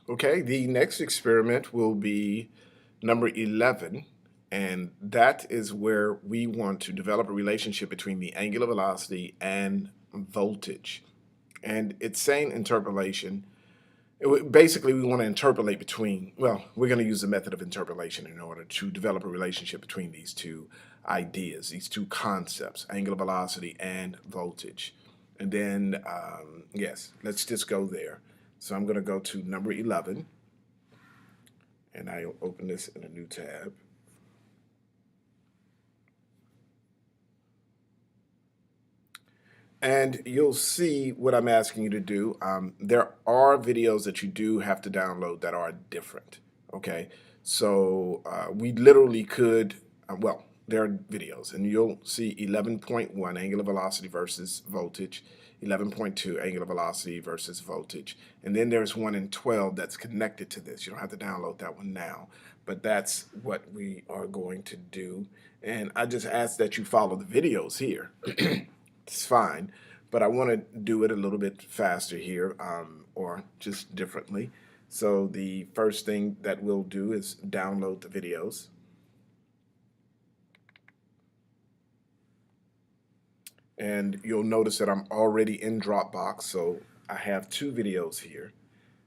Okay, the next experiment will be number 11, and that is where we want to develop a relationship between the angular velocity and voltage. And it's saying interpolation. Basically, we want to interpolate between, well, we're going to use the method of interpolation in order to develop a relationship between these two ideas, these two concepts, angular velocity and voltage. And then, yes, let's just go there. So I'm going to go to number 11, and I'll open this in a new tab. And you'll see what I'm asking you to do. There are videos that you do have to download that are different. Okay, so we literally could, well, there are videos, and you'll see 11.1 angular velocity versus voltage, 11.2 angular velocity versus voltage, and then there's one in 12 that's connected to this. You don't have to download that one now, but that's what we are going to do. And I just ask that you follow the videos here. It's fine, but I want to do it a little bit faster here, or just differently. So the first thing that we'll do is download the videos. And you'll notice that I'm already in Dropbox, so I have two videos here.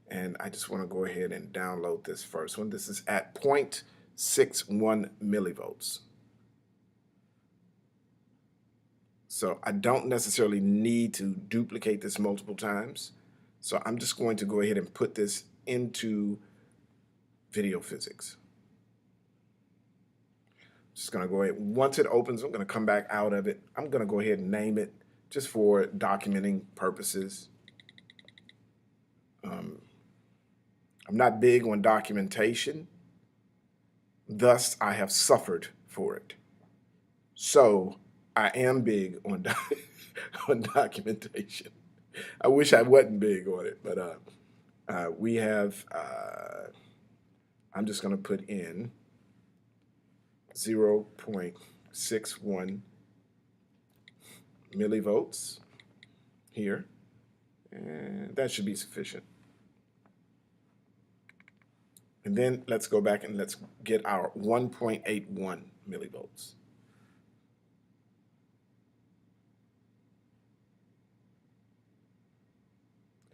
And I just want to go ahead and download this first one. This is at 0.61 millivolts. So I don't necessarily need to duplicate this multiple times. So I'm just going to go ahead and put this into video physics. Just going to go ahead. Once it opens, I'm going to come back out of it. I'm going to go ahead and name it just for documenting purposes. I'm not big on documentation. Thus, I have suffered for it. So I am big on, on documentation. I wish I wasn't big on it, but we have, I'm just going to put in 0.61 millivolts here, and that should be sufficient. And then let's go back and let's get our 1.81 millivolts.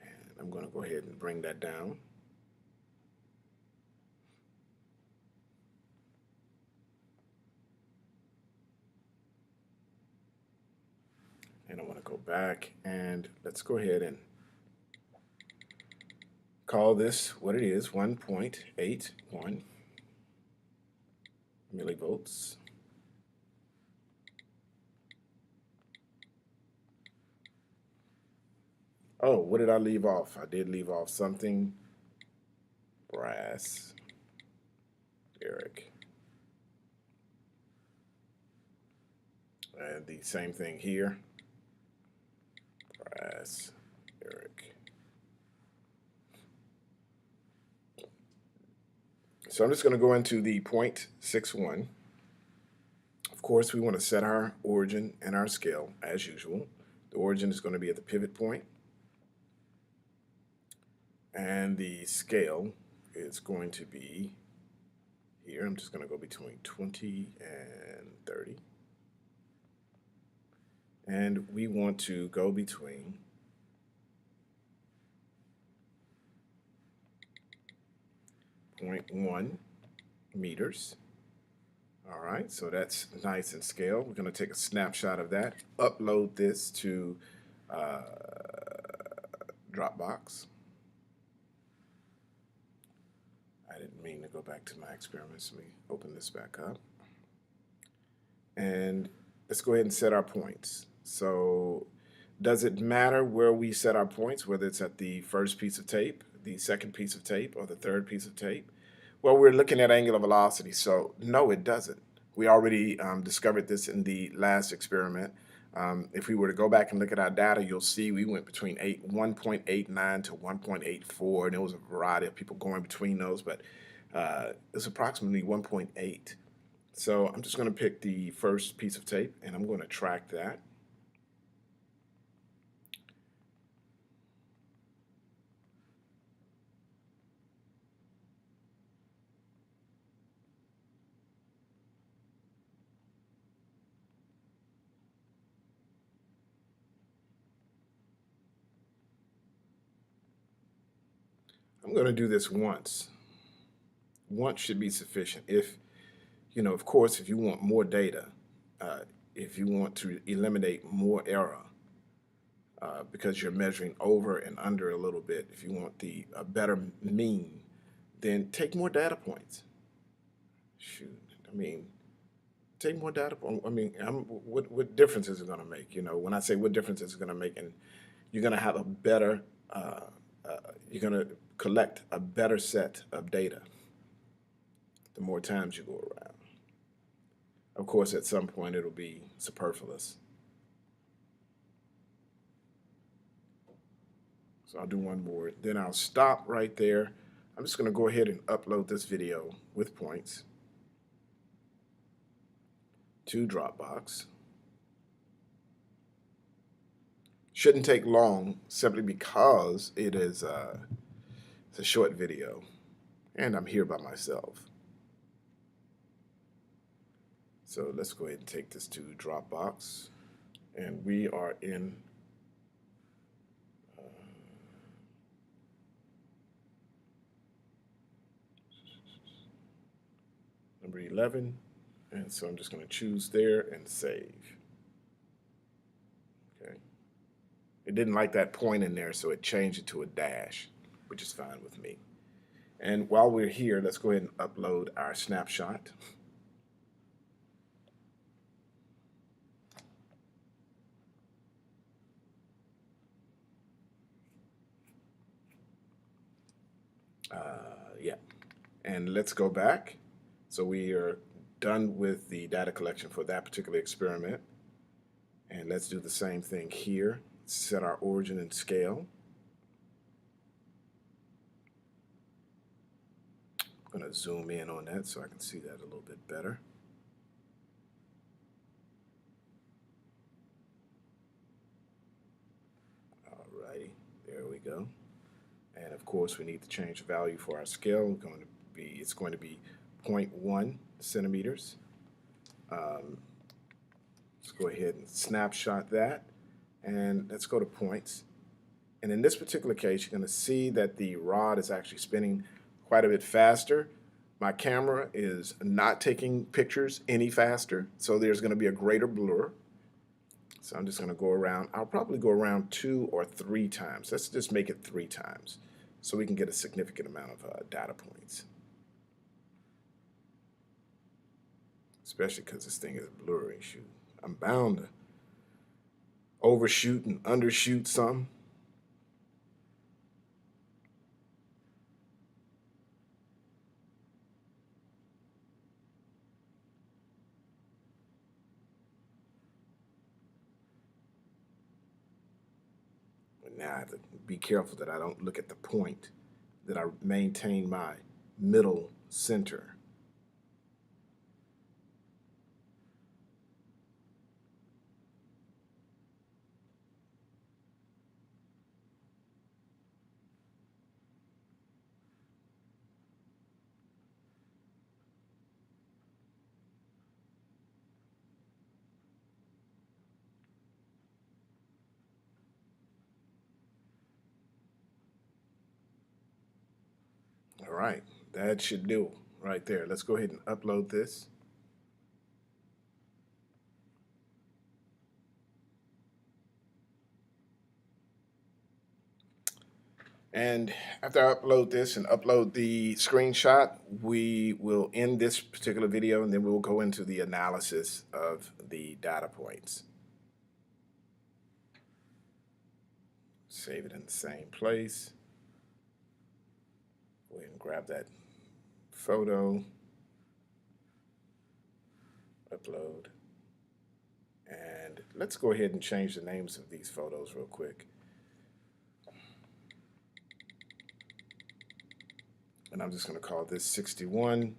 And I'm going to go ahead and bring that down. And I want to go back and let's go ahead and call this what it is, 1.81 millivolts. Oh, what did I leave off? I did leave off something. Brass. Eric. And the same thing here. Brass. Eric. So I'm just going to go into the 0.61. Of course, we want to set our origin and our scale as usual. The origin is going to be at the pivot point, and the scale is going to be here. I'm just going to go between 20 and 30. And we want to go between 0.1 meters. All right, so that's nice and scale. We're going to take a snapshot of that, upload this to Dropbox. I didn't mean to go back to my experiments. Let me open this back up. And let's go ahead and set our points. So does it matter where we set our points, whether it's at the first piece of tape, the second piece of tape, or the third piece of tape? Well, we're looking at angular velocity, so no, it doesn't. We already discovered this in the last experiment. If we were to go back and look at our data, you'll see we went between 1.89 to 1.84, and there was a variety of people going between those, but it's approximately 1.8. So I'm just going to pick the first piece of tape, and I'm going to track that. I'm going to do this once. Once should be sufficient. If, of course, if you want more data, if you want to eliminate more error, because you're measuring over and under a little bit, if you want a better mean, then take more data points. Shoot, I mean, take more data points. I mean, what difference is it going to make? When I say what difference is it going to make, and you're going to have a better, you're going to collect a better set of data the more times you go around. Of course, at some point it'll be superfluous. So I'll do one more, then I'll stop right there. I'm just going to go ahead and upload this video with points to Dropbox. Shouldn't take long, simply because it's a short video and I'm here by myself. So let's go ahead and take this to Dropbox, and we are in number 11, and so I'm just going to choose there and save. Okay. It didn't like that point in there, so it changed it to a dash, which is fine with me. And while we're here, let's go ahead and upload our snapshot. Yeah, and let's go back. So we are done with the data collection for that particular experiment. And let's do the same thing here. Set our origin and scale. I'm going to zoom in on that so I can see that a little bit better. Alrighty, there we go. And of course, we need to change the value for our scale. It's going to be 0.1 centimeters. Let's go ahead and snapshot that, and let's go to points. And in this particular case, you're going to see that the rod is actually spinning quite a bit faster. My camera is not taking pictures any faster, so there's going to be a greater blur. So I'm just going to go around. I'll probably go around 2 or 3 times. Let's just make it 3 times so we can get a significant amount of data points. Especially because this thing is blurry. Shoot, I'm bound to overshoot and undershoot some. Now I have to be careful that I don't look at the point, that I maintain my middle center. All right, that should do right there. Let's go ahead and upload this. And after I upload this and upload the screenshot, we will end this particular video, and then we'll go into the analysis of the data points. Save it in the same place. Go ahead and grab that photo, upload, and let's go ahead and change the names of these photos real quick. And I'm just going to call this 61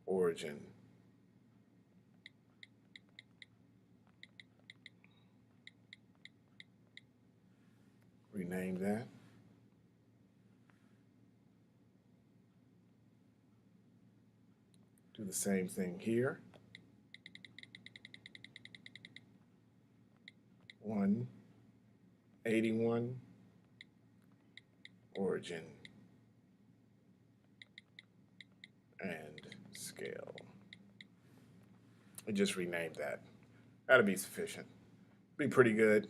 origin. Rename that. Do the same thing here. 181 origin and scale. And just rename that. That'll be sufficient. Be pretty good.